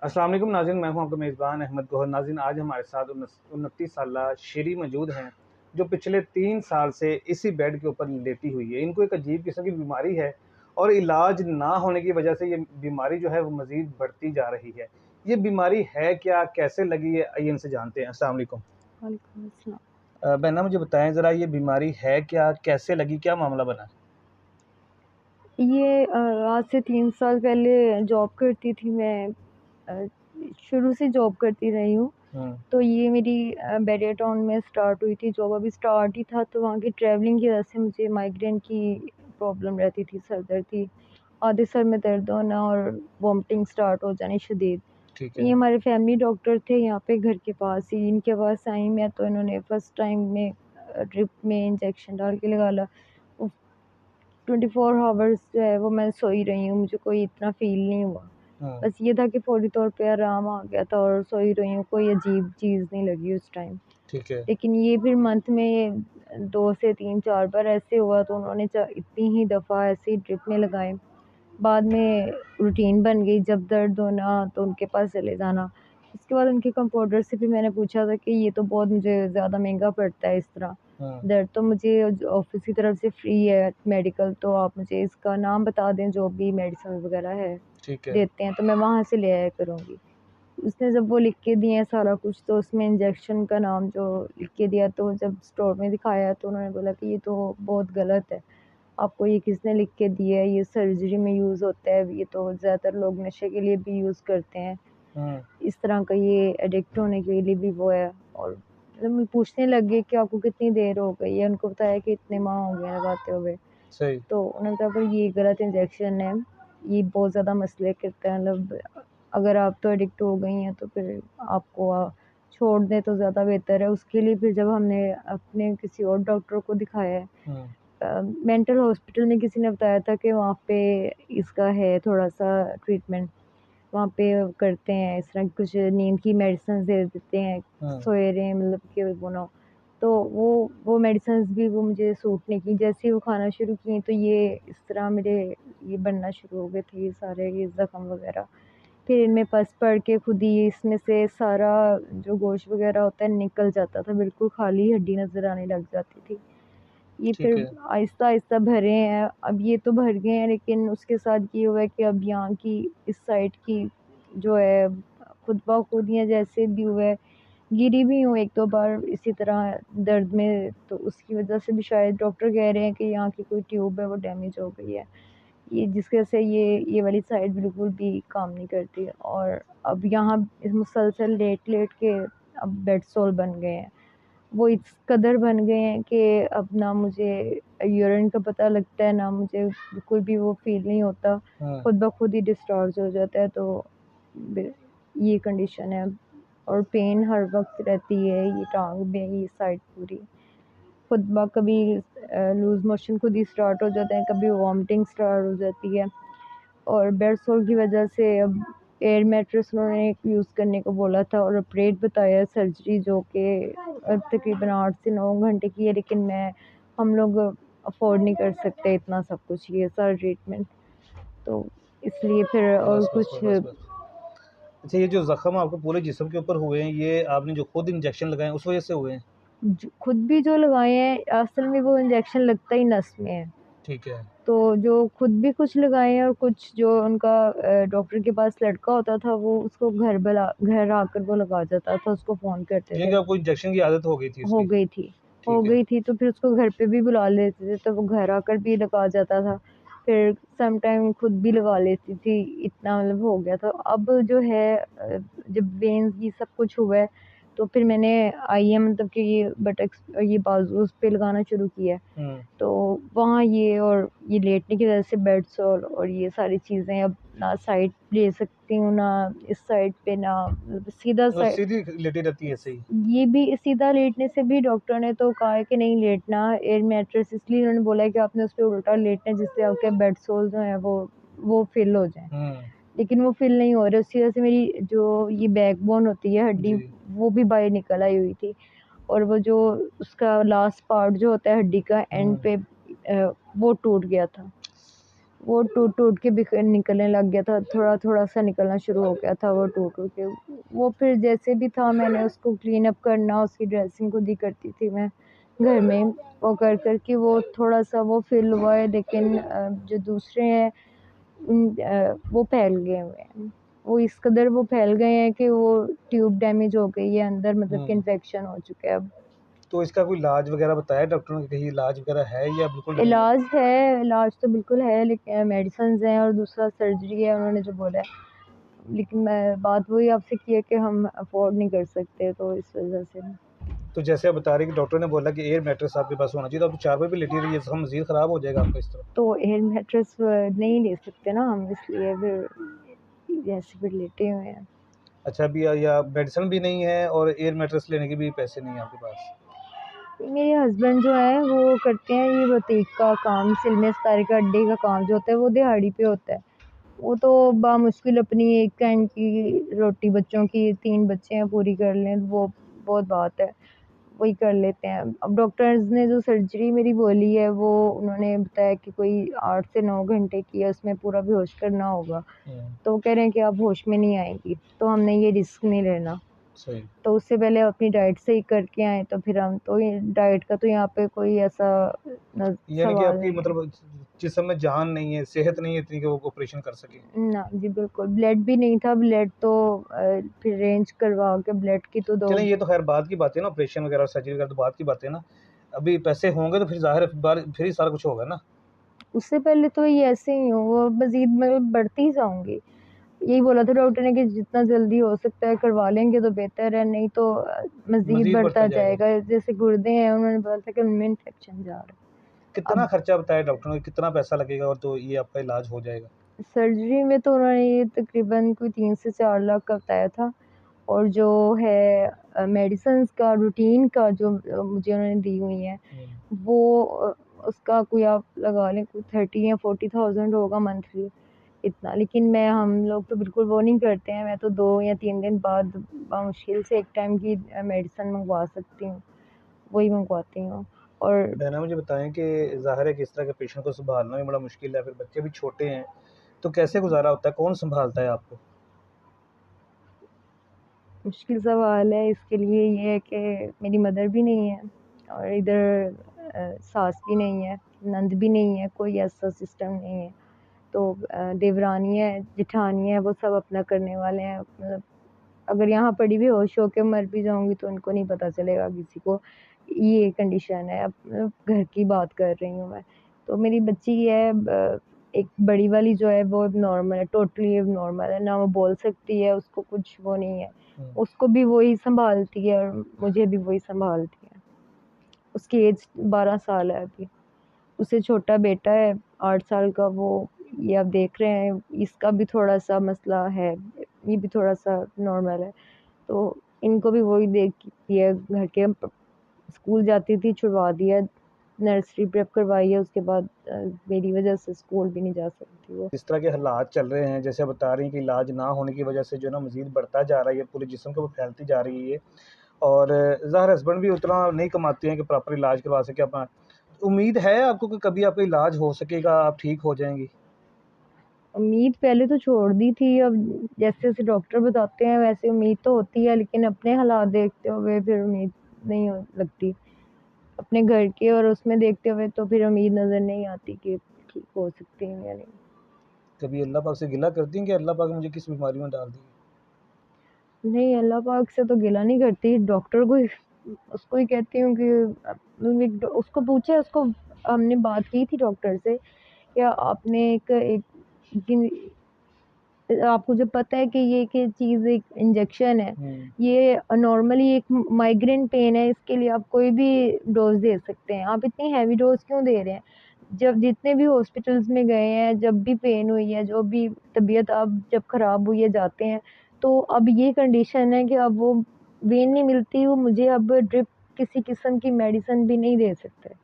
अस्सलाम वालेकुम नाज़रीन, मैं हूं आपका मेज़बान अहमद गौहर। नाज़रीन, आज हमारे साथ 29 साला शेरी मौजूद हैं, जो पिछले 3 साल से इसी बेड के ऊपर लेटी हुई है। इनको एक अजीब किस्म की बीमारी है और इलाज ना होने की वजह से ये बीमारी जो है वो मज़ीद बढ़ती जा रही है। ये बीमारी है क्या? कैसे लगी है? आइए इनसे जानते हैं। अस्सलाम वालेकुम। वालेकुम अस्सलाम। बहना, मुझे बताएं ज़रा, ये बीमारी है क्या? कैसे लगी? क्या मामला बना? ये आज से 3 साल पहले जॉब करती थी मैं। अ, शुरू से जॉब करती रही हूँ। हम्म। तो ये मेरी बैरियर टाउन में स्टार्ट हुई थी जॉब। अभी स्टार्ट ही था, तो वहाँ की ट्रैवलिंग की वजह से मुझे माइग्रेन की प्रॉब्लम रहती थी, सर दर्द थी, आधे सर में दर्द होना और वॉमिटिंग स्टार्ट हो जानी शदीद। ठीक ये है। हमारे फैमिली डॉक्टर थे यहाँ पे घर के पास ही, इनके पास आई मैं, तो इन्होंने फर्स्ट टाइम में ड्रिप में इंजेक्शन डाल के लगा 24 आवर्स जो है वो मैं सोई रही हूँ, मुझे कोई इतना फ़ील नहीं हुआ। हम्म। बस ये था कि फ़ौरी तौर पे आराम आ गया था और सोई रही हूँ, कोई अजीब चीज़ नहीं लगी उस टाइम। ठीक है। लेकिन ये फिर मंथ में 2 से 3-4 बार ऐसे हुआ, तो उन्होंने इतनी ही दफ़ा ऐसे ही ड्रिप में लगाए। बाद में रूटीन बन गई, जब दर्द होना तो उनके पास चले जाना। उसके बाद उनके कंपाउंडर से भी मैंने पूछा था कि ये तो बहुत मुझे ज़्यादा महंगा पड़ता है इस तरह। हम्म। दर्द तो मुझे ऑफिस की तरफ से फ्री है मेडिकल, तो आप मुझे इसका नाम बता दें जो भी मेडिसिन वगैरह है ठीक है। देते हैं, तो मैं वहाँ से ले आया करूँगी। उसने जब वो लिख के दिए सारा कुछ, तो उसमें इंजेक्शन का नाम जो लिख के दिया, तो जब स्टोर में दिखाया तो उन्होंने बोला कि ये तो बहुत गलत है, आपको ये किसने लिख के दिया है, ये सर्जरी में यूज़ होता है, ये तो ज़्यादातर लोग नशे के लिए भी यूज़ करते हैं, हम्म। इस तरह का ये एडिक्ट होने के लिए भी वो है। और जब मैं पूछने लगे कि आपको कितनी देर हो गई है, उनको बताया कि इतने माह हो गए लगाते हुए, सही। तो उन्होंने कहा पर ये गलत इंजेक्शन है, ये बहुत ज़्यादा मसले करता है, मतलब अगर आप तो एडिक्ट हो गई हैं तो फिर आपको छोड़ दें तो ज़्यादा बेहतर है। उसके लिए फिर जब हमने अपने किसी और डॉक्टर को दिखाया है, हम्म। मेंटल हॉस्पिटल में, किसी ने बताया था कि वहाँ पे इसका है थोड़ा सा ट्रीटमेंट, वहाँ पे करते हैं इस तरह कुछ नींद की मेडिसिन दे देते हैं, हम्म। सोए रहे मतलब कि वो ना, तो वो मेडिसिन भी वो मुझे सूट नहीं की। जैसे ही वो खाना शुरू की तो ये इस तरह मेरे ये बनना शुरू हो गए थे, ये सारे ये ज़ख्म वगैरह। फिर इनमें पस पड़ के खुद ही इसमें से सारा जो गोश्त वगैरह होता है निकल जाता था, बिल्कुल खाली हड्डी नज़र आने लग जाती थी। ये ठीक फिर है। आहिस्ता-आहिस्ता भरे हैं, अब ये तो भर गए हैं, लेकिन उसके साथ ये हुआ है कि अब यहाँ की इस साइड की जो है खुद ब खुद या जैसे भी हुआ है, गिरी भी हूँ 1-2 बार इसी तरह दर्द में, तो उसकी वज़ह से भी शायद डॉक्टर कह रहे हैं कि यहाँ की कोई ट्यूब है वो डैमेज हो गई है। ये जिसकी वजह से ये वाली साइड बिल्कुल भी काम नहीं करती, और अब यहाँ इस मुसलसल लेट-लेट के अब बेड सोल बन गए हैं। वो इस कदर बन गए हैं कि अब ना मुझे यूरिन का पता लगता है, ना मुझे बिल्कुल भी वो फ़ील नहीं होता, हाँ। खुद ब खुद ही डिस्चार्ज हो जाता है, तो बे ये कंडीशन है। और पेन हर वक़्त रहती है, ये टाँग में ये साइड पूरी। खुद ब कभी लूज़ मोशन खुद ही स्टार्ट हो जाते हैं, कभी वॉमिटिंग स्टार्ट हो जाती है। और बेड सोल की वजह से अब एयर मैट्रेस उन्होंने यूज़ करने को बोला था और ऑपरेट बताया, सर्जरी जो कि तकरीबन 8 से 9 घंटे की है, लेकिन हम लोग अफोर्ड नहीं कर सकते इतना सब कुछ, ये सारा ट्रीटमेंट, तो इसलिए फिर और बस बस बस कुछ बस बस। अच्छा, ये जो जख्म आपको पूरे जिस्म के ऊपर हुए हैं, ये आपने जो खुद इंजेक्शन लगाए हैं उस वजह से हुए हैं? खुद भी जो लगाए हैं, असल में वो इंजेक्शन लगता ही नस में है, ठीक है। तो जो खुद भी कुछ लगाए हैं और कुछ जो उनका डॉक्टर के पास लड़का होता था, वो उसको घर आकर वो लगा जाता था, उसको फ़ोन करते यानी थे। कि आपको इंजेक्शन की आदत हो गई थी हो उसकी? गई थी हो ठीक है। गई थी तो फिर उसको घर पे भी बुला लेते थे, तो वो घर आकर भी लगा जाता था। फिर सम टाइम खुद भी लगा लेती थी, इतना मतलब हो गया था। अब जो है जब वेन्स ये सब कुछ हुआ है, तो फिर मैंने आईएम मतलब कि ये बटक्स ये बाजू उस पे लगाना शुरू किया है। हम्म। तो वहाँ ये और ये लेटने की वजह से बेड सोल और ये सारी चीज़ें अब ना साइड ले सकती हूँ, ना इस साइड पे, ना मतलब सीधा और साइड। सीधी लेटी रहती है? सही। ये भी सीधा लेटने से भी डॉक्टर ने तो कहा है कि नहीं लेटना एयर मैट्रेस, इसलिए उन्होंने बोला है कि आपने उस पे उल्टा लेटना है, जिससे आपके बेड सोल जो हैं वो फिल हो जाएँ। हम्म। लेकिन वो फिल नहीं हो रहे, उसकी वजह से मेरी जो ये बैकबोन होती है हड्डी, जी। वो भी बाहर निकल आई हुई थी, और वो जो उसका लास्ट पार्ट जो होता है हड्डी का एंड हम्म। पे वो टूट गया था। वो टूट-टूट के बिखर निकलने लग गया था, थोड़ा-थोड़ा सा निकलना शुरू हो गया था वो टूट-टूट के। वो फिर जैसे भी था मैंने उसको क्लीन अप करना, उसकी ड्रेसिंग खुद ही करती थी मैं घर में। वो कर के वो थोड़ा-सा वो फ़िल हुआ है, लेकिन जो दूसरे हैं वो फैल गए हुए हैं। वो इस कदर वो फैल गए हैं कि वो ट्यूब डैमेज हो गई है अंदर, मतलब कि इन्फेक्शन हो चुका है अब। तो इसका कोई इलाज वगैरह बताया डॉक्टरों ने, कहीं इलाज वगैरह है या बिल्कुल नहीं है? इलाज तो बिल्कुल है, लेकिन मेडिसिन्स हैं और दूसरा सर्जरी है उन्होंने जो बोला है। लेकिन मैं बात वही आपसे की है कि हम अफ़ोर्ड नहीं कर सकते, तो इस वज़ह से। तो जैसे आप बता रहे हैं कि डॉक्टर ने बोला कि एयर मैट्रेस आपके पास होना चाहिए, तो आप चारपाई पे लेटी रहिए, इसका मज़ीद ख़राब हो जाएगा आपका इस तरह। तो एयर मैट्रेस नहीं ले सकते ना हम, इसलिए फिर ऐसे फिर लेटे हुए हैं। अच्छा, अभी या मेडिसिन भी नहीं है और एयर मैट्रेस लेने के भी पैसे नहीं है आपके पास? मेरे हस्बैंड जो हैं वो करते हैं ये बुटीक का काम, सिलने सितारे का अड्डे का काम जो होता है वो दिहाड़ी पे होता है। वो तो बामुश्किल अपनी एक टाइम की रोटी बच्चों की 3 बच्चे हैं पूरी कर लें, वो बहुत बात है, वही कर लेते हैं। अब डॉक्टर्स ने जो सर्जरी मेरी बोली है वो उन्होंने बताया कि कोई 8 से 9 घंटे की है, उसमें पूरा बेहोश करना होगा। तो वो कह रहे हैं कि आप होश में नहीं आएँगी, तो हमने ये रिस्क नहीं लेना। सही। तो उससे पहले अपनी डाइट सही करके आएँ, तो फिर हम तो ये डाइट का तो यहाँ पे कोई ऐसा यानी कि सवाल आपकी नहीं है। मतलब जिस्म में जान नहीं है, सेहत नहीं है इतनी कि वो ऑपरेशन कर सकें। ना जी, बिल्कुल ब्लड भी नहीं था, ब्लड तो फिर रेंज करवा के ब्लड की तो 2। चलें, ये तो ख़ैर बाद की बात है ना, ऑपरेशन वगैरह और सर्जरी वगैरह तो बाद की बात है ना। अभी पैसे होंगे तो फिर ज़ाहिर है फिर ही सारा कुछ होगा ना। उससे पहले तो ये ऐसे ही हूँ, वो मज़ीद मैं बढ़ती जाऊँगी। यही बोला था डॉक्टर ने कि जितना जल्दी हो सकता है करवा लेंगे तो बेहतर है, नहीं तो मज़ीद मज़ीद बढ़ता बढ़ता जाएगा। जाएगा। जैसे गुर्दे हैं, उन्होंने बोला था कि उनमें इन्फेक्शन जा रहा है। कितना अब खर्चा बताया डॉक्टरों ने, कितना पैसा लगेगा और तो ये आपका इलाज हो जाएगा? सर्जरी में तो उन्होंने ये तकरीबन कोई 3 से 4 लाख का बताया था, और जो है मेडिसिन्स का रूटीन का जो मुझे उन्होंने दी हुई हैं, वो उसका कोई आप लगा लें कोई 30 या 40,000 होगा मंथली, इतना। लेकिन हम लोग तो बिल्कुल वो नहीं करते हैं, मैं तो 2 या 3 दिन बाद मुश्किल से 1 टाइम की मेडिसिन मंगवा सकती हूँ, वही मंगवाती हूँ। और बहना मुझे बताएँ कि ज़ाहिर है कि इस तरह के पेशेंट को सँभालना भी बड़ा मुश्किल है, फिर बच्चे भी छोटे हैं, तो कैसे गुज़ारा होता है? कौन सँभालता है आपको? मुश्किल सवाल है, इसके लिए ये है कि मेरी मदर भी नहीं है और इधर सास भी नहीं है, नंद भी नहीं है, कोई ऐसा सिस्टम नहीं है। तो देवरानी है, जेठानी है, वो सब अपना करने वाले हैं। मतलब अगर यहाँ पड़ी बेहोश होके मर भी जाऊँगी तो उनको नहीं पता चलेगा किसी को, ये कंडीशन है। अब घर की बात कर रही हूँ मैं। तो मेरी बच्ची है एक बड़ी वाली जो है वो नॉर्मल है, टोटली नॉर्मल है, ना वो बोल सकती है, उसको कुछ वो नहीं है। उसको भी वही सँभालती है और मुझे भी वही सँभालती है। उसकी एज 12 साल है अभी। उससे छोटा बेटा है 8 साल का, वो ये आप देख रहे हैं, इसका भी थोड़ा-सा मसला है, ये भी थोड़ा-सा नॉर्मल है। तो इनको भी वही देखती है घर के। स्कूल जाती थी, छुड़वा दिया, नर्सरी प्रेप करवाई है, उसके बाद मेरी वज़ह से स्कूल भी नहीं जा सकती वो। जिस तरह के हालात चल रहे हैं, जैसे आप बता रही हैं कि इलाज ना होने की वजह से जो है ना मज़ीद बढ़ता जा रहा है, ये पूरे जिस्म के ऊपर फैलती जा रही है ये। और ज़ाहिर हस्बैंड भी उतना नहीं कमाते हैं कि प्रॉपर इलाज करवा सकें अपना। उम्मीद है आपको कि कभी आपका इलाज हो सकेगा, आप ठीक हो जाएँगी? उम्मीद पहले तो छोड़ दी थी, अब जैसे-जैसे डॉक्टर बताते हैं वैसे उम्मीद तो होती है, लेकिन अपने हालात देखते हुए फिर उम्मीद नहीं हो लगती। अपने घर के और उसमें देखते हुए तो फिर उम्मीद नज़र नहीं आती कि ठीक हो सकती हूँ या नहीं। कभी अल्लाह पाक से गिला करती हैं कि अल्लाह पाक ने मुझे किस बीमारी में डाल दिया? नहीं, अल्लाह पाक से तो गिला नहीं करती, डॉक्टर को ही उसको ही कहती हूँ कि उसको पूछा, उसको हमने बात की थी डॉक्टर से, क्या आपने एक एक जिन आपको जब पता है कि ये कि चीज़ एक इंजेक्शन है, ये नॉर्मली एक माइग्रेन पेन है, इसके लिए आप कोई भी डोज़ दे सकते हैं। आप इतनी हेवी डोज़ क्यों दे रहे हैं? जब जितने भी हॉस्पिटल्स में गए हैं, जब भी पेन हुई है, जो भी तबीयत अब जब ख़राब हुई है, जाते हैं, तो अब ये कंडीशन है कि अब वो वेन नहीं मिलती, वो मुझे अब ड्रिप किसी किस्म की मेडिसिन भी नहीं दे सकते।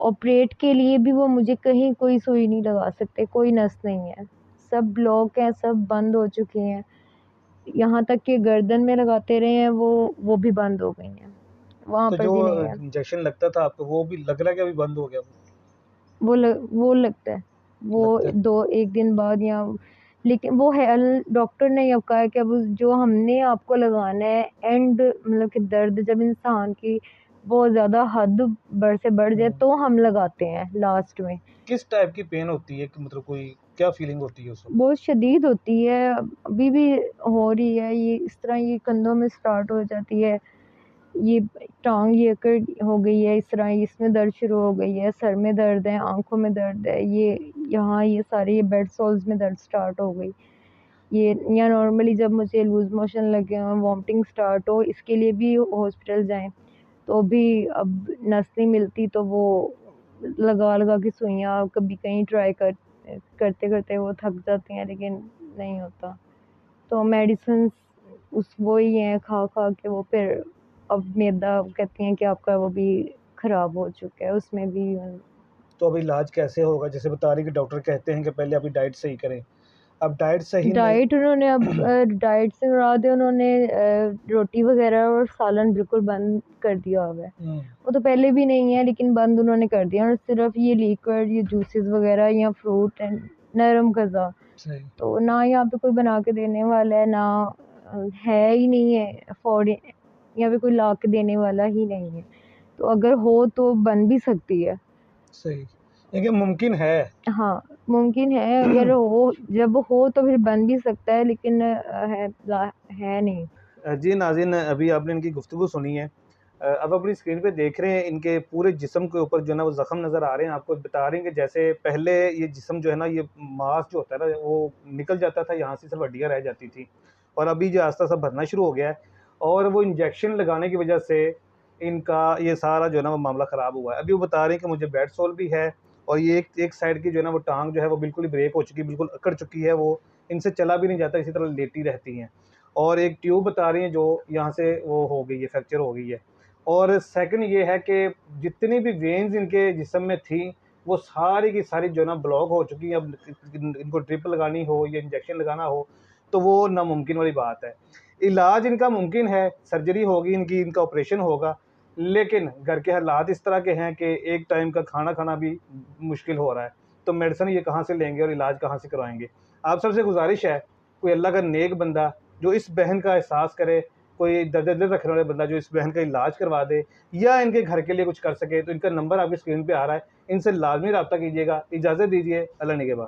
ऑपरेट के लिए भी वो मुझे कहीं कोई सुई नहीं लगा सकते, कोई नस नहीं है। सब ब्लॉक हैं, सब बंद हो चुकी हैं। यहाँ तक कि गर्दन में लगाते रहे हैं वो भी बंद हो गई हैं। वहाँ तो पर जो भी नहीं है। इंजेक्शन लगता था आपको, वो भी लग रहा है कि अभी बंद हो गया वो? वो लगता है। वो लगता है। 1 दिन बाद या लेकिन वो है डॉक्टर ने अब कहा है कि अब जो हमने आपको लगाना है एंड मतलब कि दर्द जब इंसान की बहुत ज़्यादा हद बढ़ से बढ़ जाए हम्म। तो हम लगाते हैं लास्ट में। किस टाइप की पेन होती है कि मतलब कोई क्या फीलिंग होती है उस वक्त? बहुत शदीद होती है, अभी भी हो रही है ये इस तरह, ये कंधों में स्टार्ट हो जाती है, ये टांग ये अकड़ हो गई है, इस तरह इसमें दर्द शुरू हो गई है, सर में दर्द है, आंखों में दर्द है, ये यहाँ ये सारे ये बेड सोल्स में दर्द स्टार्ट हो गई। ये या नॉर्मली जब मुझे लूज मोशन लगे हों, वॉमिटिंग स्टार्ट हो, इसके लिए भी हॉस्पिटल जाएं तो भी अब नस नहीं मिलती, तो वो लगा लगा के सुइयाँ कभी कहीं ट्राई करते करते वो थक जाती हैं लेकिन नहीं होता। तो मेडिसिन उस वो ही हैं खा खा के वो फिर अब मैदा कहती हैं कि आपका वो भी खराब हो चुका है उसमें भी। तो अब इलाज कैसे होगा? जैसे बता रही कि डॉक्टर कहते हैं कि पहले अपनी डाइट सही करें। अब डाइट सही नहीं। डाइट उन्होंने अब डाइट से मुराद है उन्होंने रोटी वगैरह और सालन बिल्कुल बंद कर दिया हुआ है। हम्म। वो तो पहले भी नहीं है लेकिन बंद उन्होंने कर दिया, और सिर्फ ये लिक्विड ये जूसेस वगैरह या फ्रूट एंड नरम गज़ा सही। तो ना यहाँ पे कोई बना के देने वाला है, ना है ही नहीं है अफोर्ड, यहाँ पे कोई ला के देने वाला ही नहीं है। तो अगर हो तो बन भी सकती है। सही। ये मुमकिन है। हाँ, मुमकिन है, अगर हो जब हो तो फिर बन भी सकता है लेकिन है नहीं। जी नाज़रीन, अभी आपने इनकी गुफ्तगू सुनी है। अब अपनी स्क्रीन पे देख रहे हैं इनके पूरे जिस्म के ऊपर जो है ना वो ज़ख्म नज़र आ रहे हैं। आपको बता रहे हैं कि जैसे पहले ये जिस्म जो है ना ये मांस जो होता है ना वो निकल जाता था, यहाँ से सिर्फ हड्डियाँ रह जाती थी, और अभी जो आस्ता आस्ता भरना शुरू हो गया है। और वो इंजेक्शन लगाने की वजह से इनका ये सारा जो है ना वो मामला ख़राब हुआ है। अभी वो बता रहे हैं कि मुझे बेड सोल भी है, और ये एक साइड की जो है ना वो टांग जो है वो बिल्कुल ही ब्रेक हो चुकी है, बिल्कुल अकड़ चुकी है, वो इनसे चला भी नहीं जाता, इसी तरह लेटी रहती हैं। और एक ट्यूब बता रही हैं जो यहाँ से वो हो गई है, फ्रैक्चर हो गई है। और सेकंड ये है कि जितनी भी वेन्स इनके जिस्म में थी वो सारी की सारी जो है ना ब्लॉक हो चुकी हैं। अब इनको ड्रिप लगानी हो या इंजेक्शन लगाना हो तो वो नामुमकिन वाली बात है। इलाज इनका मुमकिन है, सर्जरी होगी इनकी, इनका ऑपरेशन होगा, लेकिन घर के हालात इस तरह के हैं कि एक टाइम का खाना खाना भी मुश्किल हो रहा है। तो मेडिसिन ये कहाँ से लेंगे और इलाज कहाँ से करवाएंगे? आप सबसे गुजारिश है, कोई अल्लाह का नेक बंदा जो इस बहन का एहसास करे, कोई दर्द दिल रखने वाला बंदा जो इस बहन का इलाज करवा दे या इनके घर के लिए कुछ कर सके, तो इनका नंबर आपकी स्क्रीन पे आ रहा है, इनसे लाजमी रब्ता कीजिएगा। इजाज़त दीजिए, अल्लाह निगहबान।